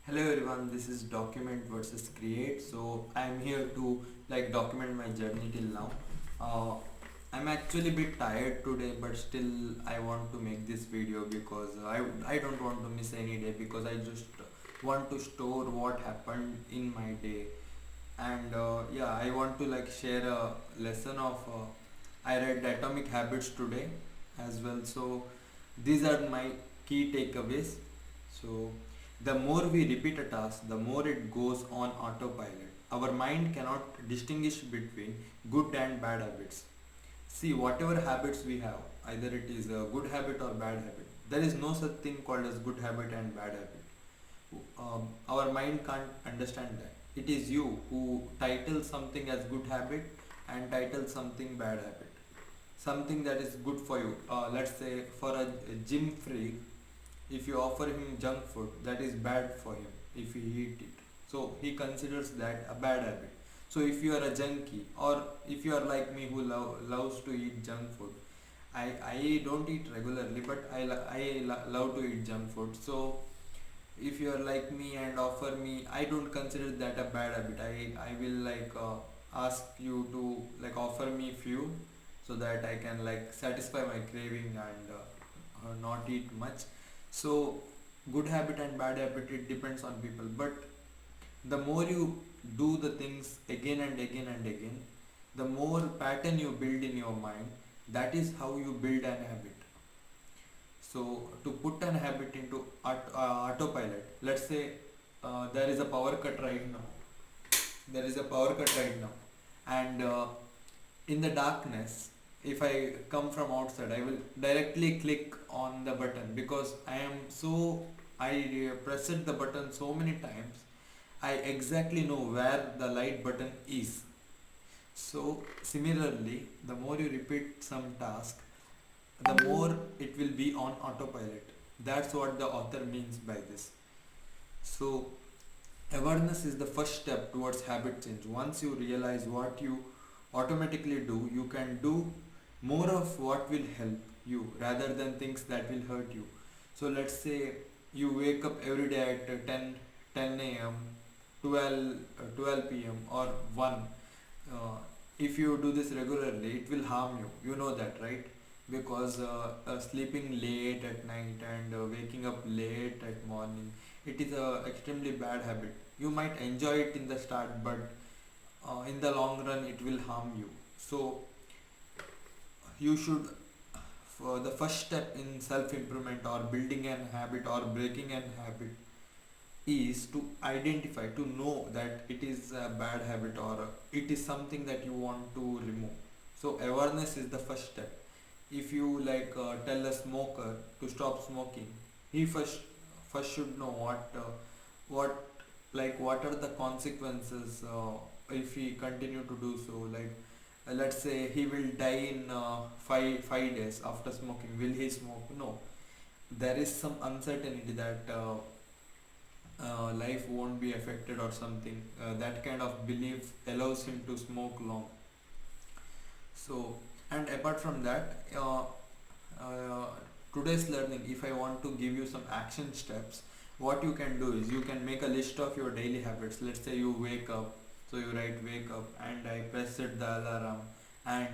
Hello everyone, this is Document versus Create. So I'm here to document my journey till now. Uh, I'm actually a bit tired today, but still I want to make this video because I don't want to miss any day, because I just want to store what happened in my day. And yeah, I want to share a lesson of I read Atomic Habits today as well. So these are my key takeaways. So the more we repeat a task, the more it goes on autopilot. Our mind cannot distinguish between good and bad habits. See, whatever habits we have, either it is a good habit or bad habit, there is no such thing called as good habit and bad habit. Our mind can't understand that. It is you who title something as good habit and title something bad habit. Something that is good for you. Let's say for a gym freak, if you offer him junk food, that is bad for him if he eat it. So he considers that a bad habit. So if you are a junkie, or if you are like me who loves to eat junk food, I don't eat regularly, but love to eat junk food. So if you are like me and offer me, I don't consider that a bad habit. I will ask you to offer me few, so that I can satisfy my craving and not eat much. So good habit and bad habit, it depends on people, but the more you do the things again and again and again, the more pattern you build in your mind. That is how you build an habit. So to put an habit into autopilot, let's say there is a power cut right now. There is a power cut right now, and in the darkness, if I come from outside, I will directly click on the button, because I pressed the button so many times. I exactly know where the light button is. So similarly, the more you repeat some task, the more it will be on autopilot. That's what the author means by this. So awareness is the first step towards habit change. Once you realize what you automatically do, you can do more of what will help you rather than things that will hurt you. So let's say you wake up every day at 10 a.m., 12 p.m. or 1. If you do this regularly, it will harm you. You know that, right? Because sleeping late at night and waking up late at morning, it is a extremely bad habit. You might enjoy it in the start, but in the long run it will harm you. So you should, for the first step in self improvement or building an habit or breaking an habit, is to identify, to know that it is a bad habit, or it is something that you want to remove. So awareness is the first step. If you tell a smoker to stop smoking, he first should know what what are the consequences if he continue to do so. Let's say he will die in 5 days after smoking. Will he smoke? No. There is some uncertainty that life won't be affected or something. That kind of belief allows him to smoke long. So, and apart from that, uh, today's learning, if I want to give you some action steps, what you can do is you can make a list of your daily habits. Let's say you wake up, so you write wake up, and I pressed the alarm, and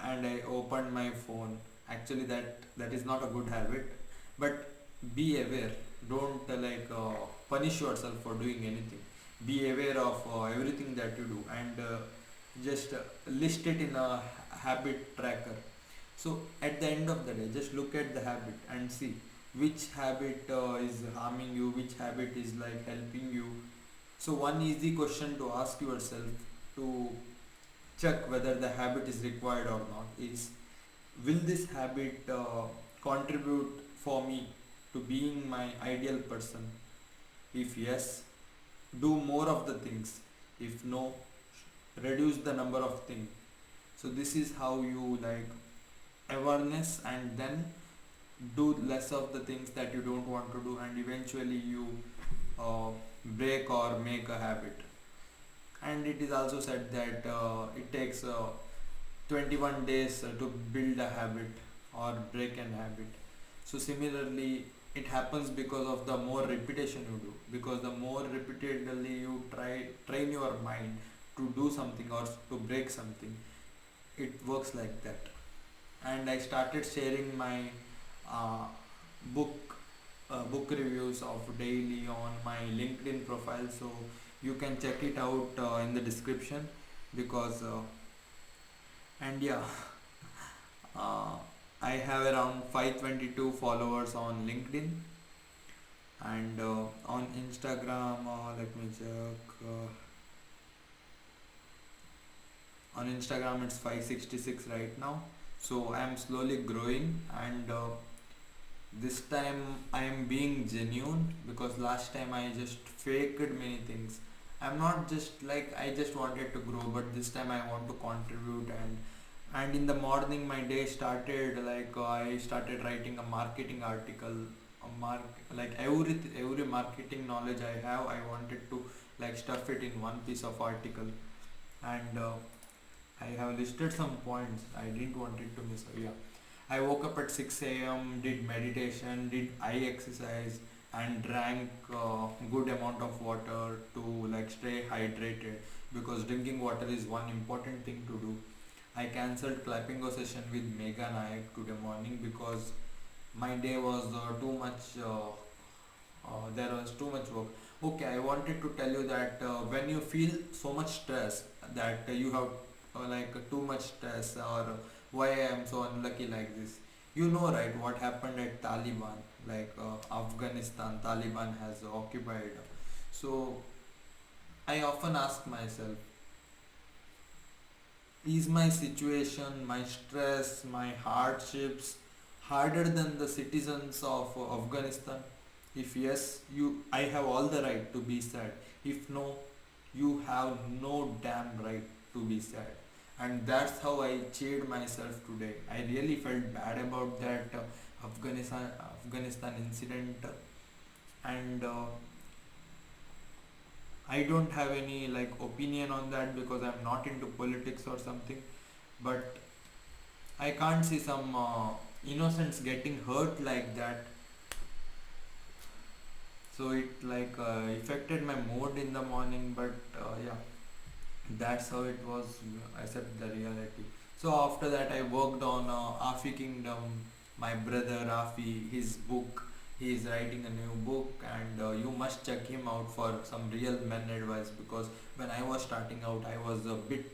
and I opened my phone. Actually, that is not a good habit, but be aware. Don't punish yourself for doing anything. Be aware of everything that you do, and just list it in a habit tracker. So at the end of the day, just look at the habit and see which habit is harming you, which habit is helping you. So one easy question to ask yourself to check whether the habit is required or not is, will this habit contribute for me to being my ideal person? If yes, do more of the things. If no, reduce the number of things. So this is how you awareness, and then do less of the things that you don't want to do, and eventually you uh, break or make a habit. And it is also said that it takes 21 days to build a habit or break an habit. So similarly, it happens because of the more repetition you do, because the more repeatedly you train your mind to do something or to break something, it works like that. And I started sharing my uh, book book reviews of daily on my LinkedIn profile, so you can check it out in the description. Because and yeah, uh, I have around 522 followers on LinkedIn, and on Instagram, let me check. On Instagram, it's 566 right now. So I am slowly growing, and this time I am being genuine, because last time I just faked many things. I'm not just like I just wanted to grow, but this time I want to contribute. And in the morning my day started like I started writing a marketing article, like every marketing knowledge I have, I wanted to like stuff it in one piece of article. And I have listed some points I didn't want it to miss. So yeah, I woke up at 6 a.m., did meditation, did eye exercise, and drank good amount of water to like stay hydrated, because drinking water is one important thing to do. I cancelled clapping a session with Mega Nayak today morning, because my day was too much. There was too much work. Okay, I wanted to tell you that when you feel so much stress that you have too much stress, or why I am so unlucky like this. You know, right, what happened at Taliban, Afghanistan, Taliban has occupied. So I often ask myself, is my situation, my stress, my hardships harder than the citizens of Afghanistan? If yes, I have all the right to be sad. If no, you have no damn right to be sad. And that's how I cheered myself today. I really felt bad about that Afghanistan incident, and I don't have any like opinion on that, because I'm not into politics or something. But I can't see some innocents getting hurt like that. So it affected my mood in the morning. But yeah, that's how it was. Accept the reality. So after that I worked on Afi Kingdom, my brother Afi, his book. He is writing a new book, and you must check him out for some real men advice, because when I was starting out I was a bit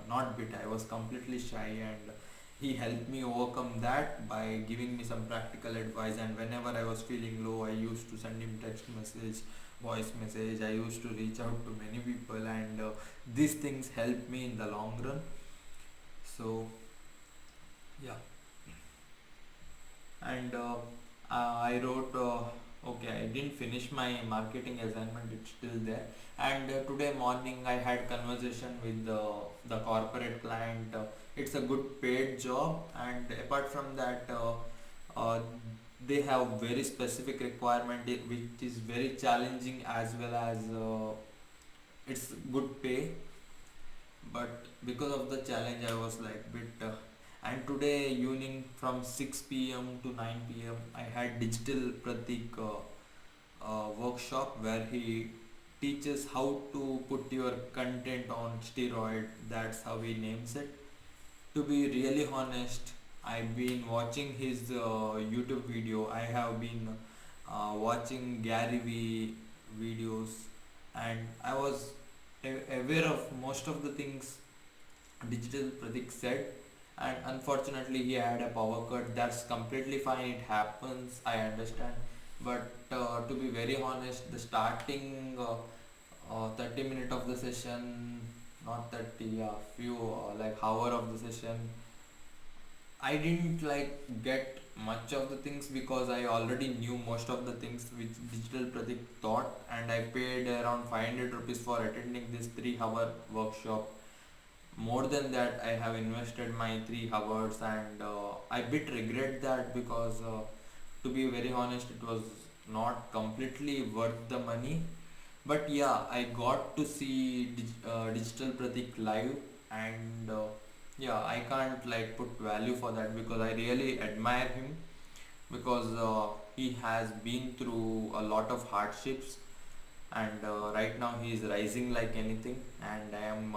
not bit, I was completely shy, and he helped me overcome that by giving me some practical advice. And whenever I was feeling low, I used to send him text message, voice message. I used to reach out to many people, and these things helped me in the long run. So yeah. And I wrote okay, I didn't finish my marketing assignment, it's still there. And today morning I had conversation with the corporate client. It's a good paid job, and apart from that uh, they have very specific requirement, which is very challenging, as well as it's good pay. But because of the challenge I was like bit and today evening from 6 p.m. to 9 p.m. I had Digital Pratik workshop, where he teaches how to put your content on steroid. That's how he names it. To be really honest, I've been watching his YouTube video. I have been watching Gary V videos, and I was aware of most of the things Digital Pratik said. And unfortunately he had a power cut. That's completely fine, it happens, I understand. But to be very honest, the starting 30 minute of the session, not 30, yeah, few like hour of the session, I didn't like get much of the things, because I already knew most of the things which Digital Pratik taught, and I paid around 500 rupees for attending this 3 hour workshop. More than that, I have invested my 3 hours, and I bit regret that, because to be very honest, it was not completely worth the money. But yeah, I got to see Digital Pratik live, and yeah, I can't like put value for that, because I really admire him. because he has been through a lot of hardships, and right now he is rising like anything, and I am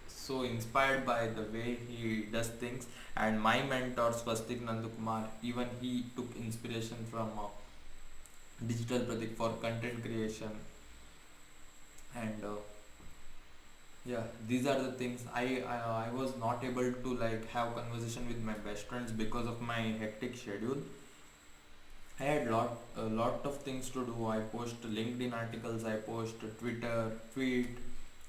so inspired by the way he does things. And my mentor Swastik Nandakumar, even he took inspiration from Digital Pratik for content creation. And yeah, these are the things. I was not able to like have conversation with my best friends because of my hectic schedule. I had a lot of things to do. I post LinkedIn articles, I post Twitter tweet,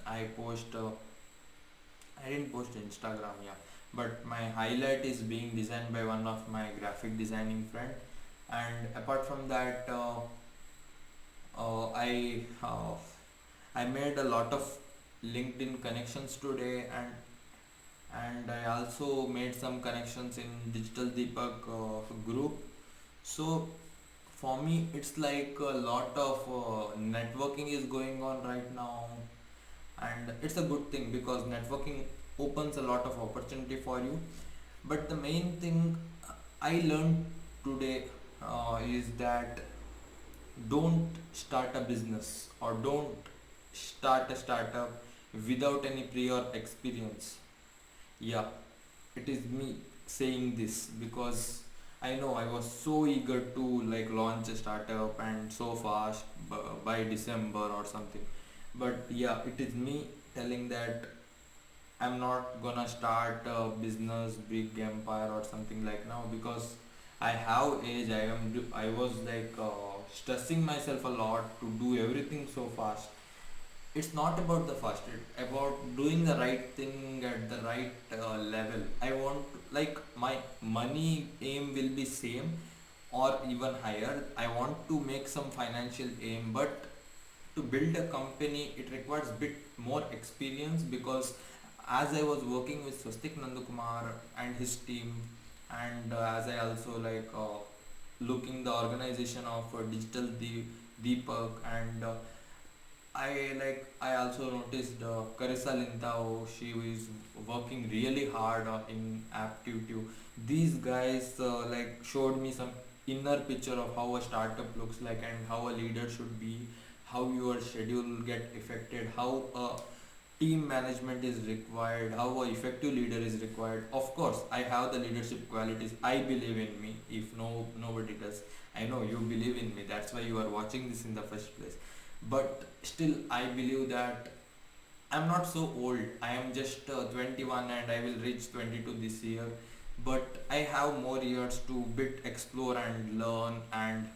I post I didn't post Instagram, yeah. But my highlight is being designed by one of my graphic designing friend. And apart from that, uh, I uh, I made a lot of LinkedIn connections today, and I also made some connections in Digital Deepak group. So for me, it's like a lot of networking is going on right now, and it's a good thing because networking opens a lot of opportunity for you. But the main thing I learned today is that don't start a business or don't start a startup without any prior experience. Yeah, it is me saying this because I know I was so eager to like launch a startup and so fast by December or something. But yeah, it is me telling that I'm not gonna start a business, big empire or something like now because I have age. I was like stressing myself a lot to do everything so fast. It's not about the fast, it's about doing the right thing at the right level. I want like my money aim will be same or even higher. I want to make some financial aim, but to build a company it requires bit more experience because as I was working with Swastik Nandakumar and his team, and as I also like looking the organization of Deepak, and I also noticed Carissa Lintao. She is working really hard in aptitude. These guys like showed me some inner picture of how a startup looks like and how a leader should be, how your schedule get affected, how a team management is required, how a effective leader is required. Of course, I have the leadership qualities. I believe in me. If nobody does, I know you believe in me. That's why you are watching this in the first place. But still, I believe that I'm not so old. I am just 21 and I will reach 22 this year. But I have more years to bit explore and learn, and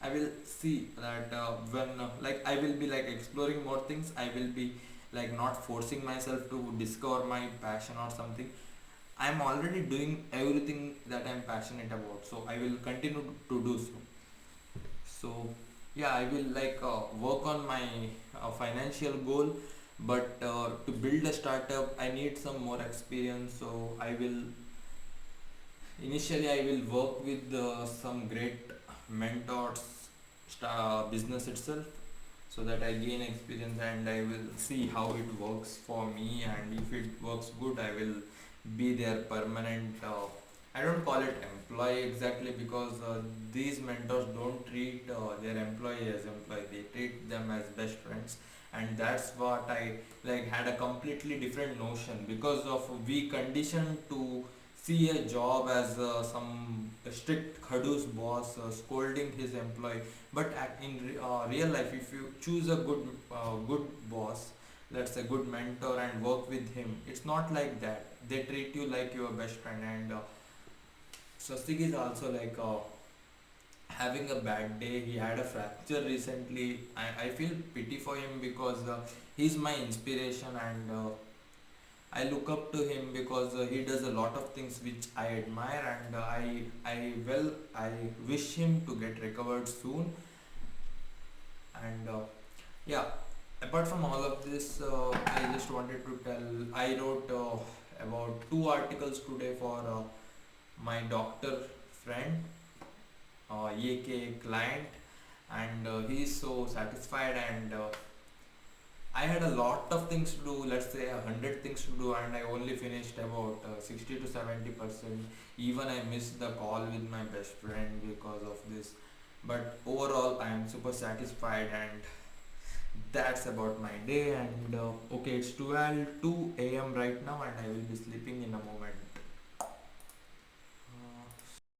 I will see that when like I will be like exploring more things. I will be like not forcing myself to discover my passion or something. I'm already doing everything that I'm passionate about, so I will continue to do so. So yeah, I will like work on my financial goal, but to build a startup I need some more experience. So I will initially I will work with some great mentors, business itself, so that I gain experience and I will see how it works for me, and if it works good I will be their permanent I don't call it employee exactly because these mentors don't treat their employee as employee, they treat them as best friends. And that's what I like had a completely different notion because of we conditioned to see a job as some strict Khadu's boss scolding his employee. But real life, if you choose a good boss, let's say good mentor, and work with him, it's not like that. They treat you like your best friend. And Swastik is also like having a bad day. He had a fracture recently. I feel pity for him because he's my inspiration, and I look up to him because he does a lot of things which I admire, and I wish him to get recovered soon. And yeah, apart from all of this, I just wanted to tell. I wrote about two articles today for my doctor friend, aka client, and he is so satisfied, and I had a lot of things to do, let's say 100 things to do, and I only finished about 60 to 70%. Even I missed the call with my best friend because of this. But overall, I am super satisfied, and that's about my day. And okay, it's 12 2 a.m. right now, and I will be sleeping in a moment.